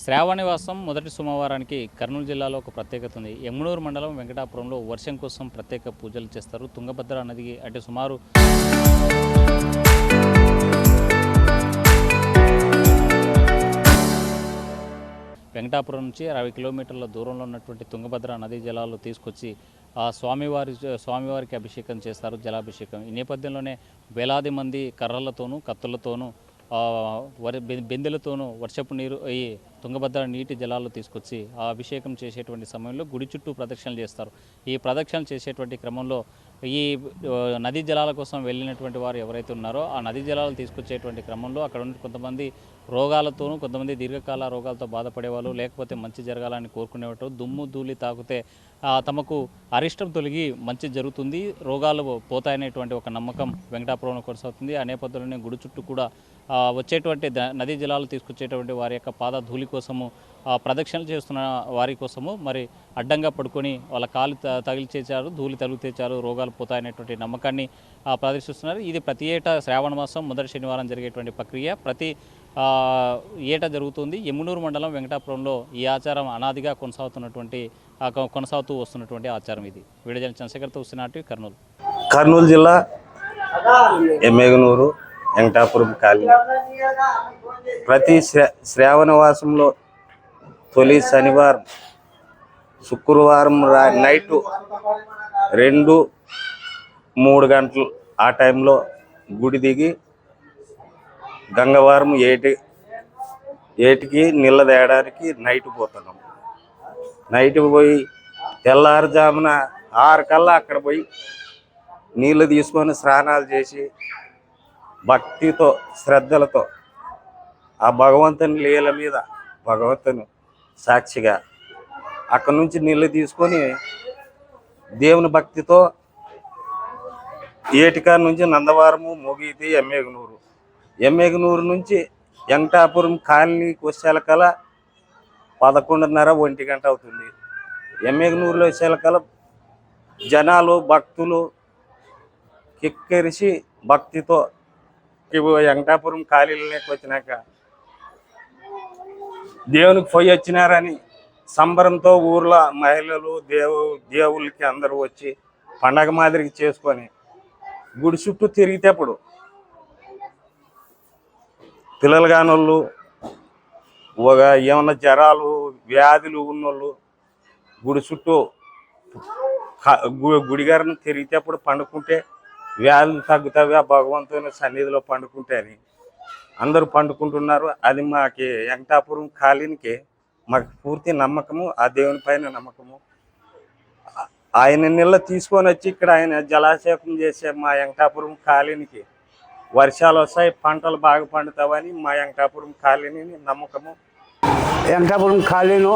శ్రావణివాసం మొదటి సోమవారానికి కర్నూలు జిల్లాలో ఒక ప్రత్యేకత ఉంది. యమునూరు మండలం వెంకటాపురంలో వర్షం కోసం ప్రత్యేక పూజలు చేస్తారు. తుంగభద్ర నదికి అంటే సుమారు వెంకటాపురం నుంచి 60 కిలోమీటర్ల దూరంలో ఉన్నటువంటి తుంగభద్ర నదీ జలాలు తీసుకొచ్చి ఆ స్వామివారికి అభిషేకం చేస్తారు, జలాభిషేకం. ఈ నేపథ్యంలోనే వేలాది మంది కర్రలతోనూ కత్తులతోనూ బెందెలతోనూ వర్షపు నీరు ఈ తుంగభద్ర నీటి జలాలు తీసుకొచ్చి ఆ అభిషేకం చేసేటువంటి సమయంలో గుడి చుట్టూ ప్రదక్షిణలు చేస్తారు. ఈ ప్రదక్షిణలు చేసేటువంటి క్రమంలో ఈ నదీ జలాల కోసం వెళ్ళినటువంటి వారు ఎవరైతే ఉన్నారో ఆ నదీ జలాలు తీసుకొచ్చేటువంటి క్రమంలో అక్కడ ఉన్న కొంతమంది రోగాలతోనూ, కొంతమంది దీర్ఘకాల రోగాలతో బాధపడేవాళ్ళు, లేకపోతే మంచి జరగాలని కోరుకునేవారు. దుమ్ము ధూళి తాకితే తమకు అరిష్టం తొలగి మంచి జరుగుతుంది, రోగాలు పోతాయనేటువంటి ఒక నమ్మకం వెంకటాపురంలో కొనసాగుతుంది. ఆ నేపథ్యంలోనే గుడి చుట్టూ కూడా వచ్చేటువంటి నదీ జలాలు తీసుకొచ్చేటువంటి వారి యొక్క పాద ధూళి కోసము, ప్రదక్షిణలు చేస్తున్న వారి కోసము మరి అడ్డంగా పడుకొని వాళ్ళ కాలు తగిలిచేశారు, ధూళి తగిలితేచారు, రోగాలు పోతాయనేటువంటి నమ్మకాన్ని ప్రదర్శిస్తున్నారు. ఇది ప్రతి ఏటా శ్రావణ మాసం మొదటి శనివారం జరిగేటువంటి ప్రక్రియ. ప్రతి ఏటా జరుగుతుంది. యమునూరు మండలం వెంకటాపురంలో ఈ ఆచారం అనాదిగా కొనసాగుతూ వస్తున్నటువంటి ఆచారం ఇది. వీడియో చంద్రశేఖర్తో వస్తున్నట్టు కర్నూలు జిల్లా ఎమ్మెగనూరు వెంకటాపురం కాలనీ. ప్రతి శ్రావణవాసంలో తొలి శనివారం, శుక్రవారం నైటు 2-3 గంటలు ఆ టైంలో గుడి దిగి గంగవారం 8కి నీళ్ళ తేయడానికి నైట్ పోతున్నాం. నైట్ పోయి తెల్లారుజామున 6 కల్లా అక్కడ పోయి నీళ్ళు తీసుకొని స్నానాలు చేసి భక్తితో శ్రద్ధలతో ఆ భగవంతుని లీల మీద భగవంతుని సాక్షిగా అక్కడి నుంచి నీళ్ళు తీసుకొని దేవుని భక్తితో ఏటికాడ నుంచి నందవారము, మొగిది, ఎమ్మెగనూరు నుంచి వెంకటాపురం కాలనీకి వచ్చేలకల 11:30-1 గంట అవుతుంది. ఎమ్మెగనూరులో వచ్చేలకల జనాలు భక్తులు కిక్కెరిసి భక్తితో వెంకటాపురం కాలనీలోకి వచ్చినాక దేవునికి పోయి వచ్చినారని సంబరంతో ఊర్లో మహిళలు దేవుళ్ళకి అందరూ వచ్చి పండగ మాదిరికి చేసుకొని గుడి చుట్టూ తిరిగితేప్పుడు పిల్లలు కానోళ్ళు, ఏమన్నా జ్వరాలు వ్యాధులు ఉన్నోళ్ళు గుడి చుట్టూ గుడిగారిని తిరిగితేప్పుడు పండుకుంటే వ్యాధులు తగ్గుతావి ఆ భగవంతుని సన్నిధిలో పండుకుంటే అని అందరూ పండుకుంటున్నారు. అది మాకు వెంకటాపురం కాలనీకి మాకు పూర్తి నమ్మకము, ఆ దేవుని పైన నమ్మకము. ఆయన నీళ్ళ తీసుకొని వచ్చి ఇక్కడ ఆయన జలాభిషేకం చేసే మా వెంకటాపురం కాలనీకి వర్షాలు వస్తాయి, పంటలు బాగా పండుతావని మా వెంకటాపురం కాలనీని నమ్మకము. వెంకటాపురం కాలనీ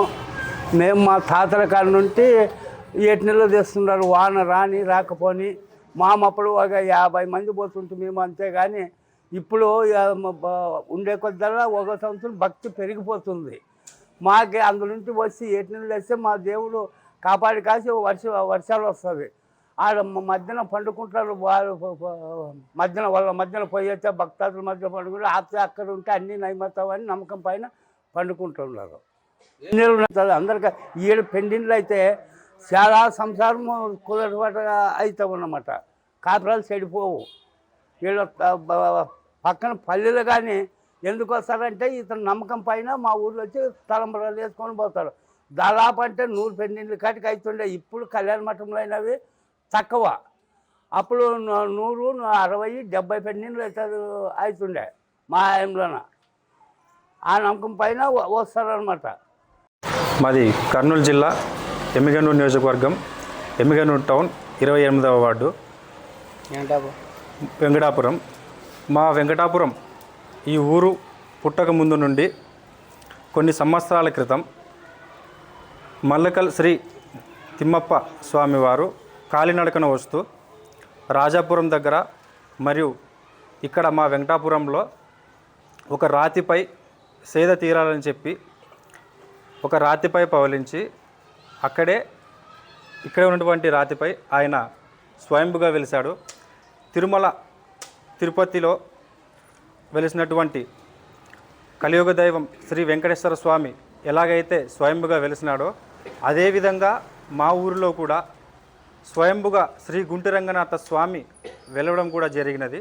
మేము మా తాతల కాడ నుండి 8 నెలలు తెస్తున్నారు. వాన రాకపోని అప్పుడు ఒక 50 మంది పోతుంటే మేము, అంతేగాని ఇప్పుడు ఉండే కొద్దల్లా ఒక సంవత్సరం భక్తి పెరిగిపోతుంది. మాకు అందు నుంచి వచ్చి 8 నెలలు వస్తే మా దేవుడు కాపాడి కాసి వర్షాలు వస్తుంది. ఆడ మధ్యన పండుకుంటారు వాళ్ళు, మధ్యన పోయి వచ్చే భక్తాదుల మధ్య పండుకుంటారు. అక్కడ ఉంటే అన్నీ నయమవుతావని నమ్మకం పైన పండుకుంటున్నారు. అందరికీ ఈడ పెండింగ్లు అయితే చాలా సంసారం కుదరపాటుగా అవుతావు అన్నమాట. కాపురాలు చెడిపోవు. వీళ్ళ పక్కన పల్లెలు కానీ ఎందుకు వస్తారంటే ఇతను నమ్మకం పైన మా ఊళ్ళో వచ్చి తలంబరాలు వేసుకొని పోతారు. దాదాపు అంటే 100 పెండింగ్లు కాటికి అవుతుండే. ఇప్పుడు కళ్యాణ మఠంలో అయినవి తక్కువ. అప్పుడు 100, 60, 70 పెండింగ్లు అవుతుండే మా ఆయనలోన. ఆ నమ్మకం పైన వస్తారనమాట. మాది కర్నూలు జిల్లా ఎమ్మిగనూరు నియోజకవర్గం, ఎమ్మిగనూరు టౌన్, 28వ వార్డు వెంకటాపురం. మా వెంకటాపురం ఈ ఊరు పుట్టక ముందు నుండి కొన్ని సంవత్సరాల క్రితం మల్లకల్ శ్రీ తిమ్మప్ప స్వామివారు కాలినడకన వస్తూ రాజాపురం దగ్గర మరియు ఇక్కడ మా వెంకటాపురంలో ఒక రాతిపై సేద తీరాలని చెప్పి ఒక రాతిపై పవలించి ఇక్కడే ఉన్నటువంటి రాతిపై ఆయన స్వయంభుగా వెలిశాడు. తిరుపతిలో వెలిసినటువంటి కలియుగ దైవం శ్రీ వెంకటేశ్వర స్వామి ఎలాగైతే స్వయంభుగా వెలిసినాడో అదేవిధంగా మా ఊరిలో కూడా స్వయంభుగా శ్రీ గుంటిరంగనాథ స్వామి వెలవడం కూడా జరిగినది.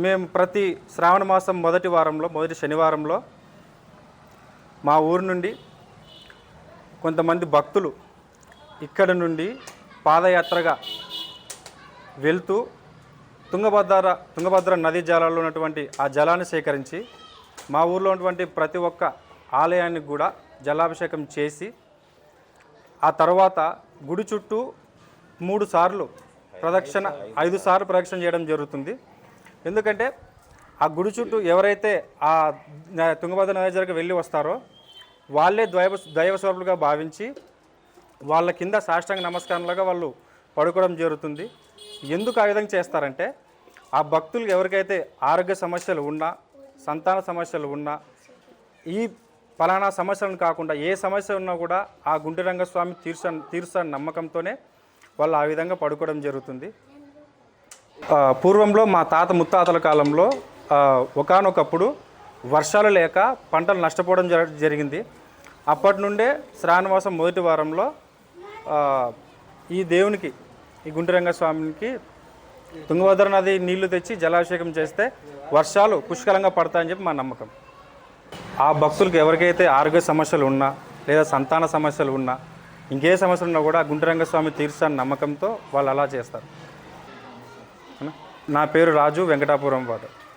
మేము ప్రతి శ్రావణ మాసం మొదటి శనివారంలో మా ఊరు నుండి కొంతమంది భక్తులు ఇక్కడ నుండి పాదయాత్రగా వెళ్తూ తుంగభద్ర నదీ జలాల్లో ఉన్నటువంటి ఆ జలాన్ని సేకరించి మా ఊర్లో ఉన్నటువంటి ప్రతి ఒక్క ఆలయానికి కూడా జలాభిషేకం చేసి ఆ తర్వాత గుడి చుట్టూ 3 సార్లు ప్రదక్షిణ 5 సార్లు ప్రదక్షిణ చేయడం జరుగుతుంది. ఎందుకంటే ఆ గుడి చుట్టూ ఎవరైతే ఆ తుంగభద్ర నదీ జలకు వెళ్ళి వస్తారో వాళ్ళే దైవ స్వరూపులుగా భావించి వాళ్ళ కింద సాష్టాంగ నమస్కారంలాగా వాళ్ళు పడుకోవడం జరుగుతుంది. ఎందుకు ఆ విధంగా చేస్తారంటే ఆ భక్తులకు ఎవరికైతే ఆరోగ్య సమస్యలు ఉన్నా, సంతాన సమస్యలు ఉన్నా, ఈ ఫలానా సమస్యలను కాకుండా ఏ సమస్య ఉన్నా కూడా ఆ గుంటిరంగస్వామి తీరుస్తాన నమ్మకంతోనే వాళ్ళు ఆ విధంగా పడుకోవడం జరుగుతుంది. పూర్వంలో మా తాత ముత్తాతల కాలంలో ఒకానొకప్పుడు వర్షాలు లేక పంటలు నష్టపోవడం జరిగింది. అప్పటి నుండే శ్రావణమాసం మొదటి వారంలో ఈ దేవునికి, ఈ గుంటిరంగస్వామికి తుంగభద్ర నది నీళ్లు తెచ్చి జలాభిషేకం చేస్తే వర్షాలు పుష్కలంగా పడతాయని చెప్పి మా నమ్మకం. ఆ భక్తులకు ఎవరికైతే ఆరోగ్య సమస్యలు ఉన్నా లేదా సంతాన సమస్యలు ఉన్నా, ఇంకే సమస్యలు ఉన్నా కూడా గుంటిరంగస్వామి తీర్చాలని నమ్మకంతో వాళ్ళు అలా చేస్తారు. నా పేరు రాజు, వెంకటాపురం వాడు.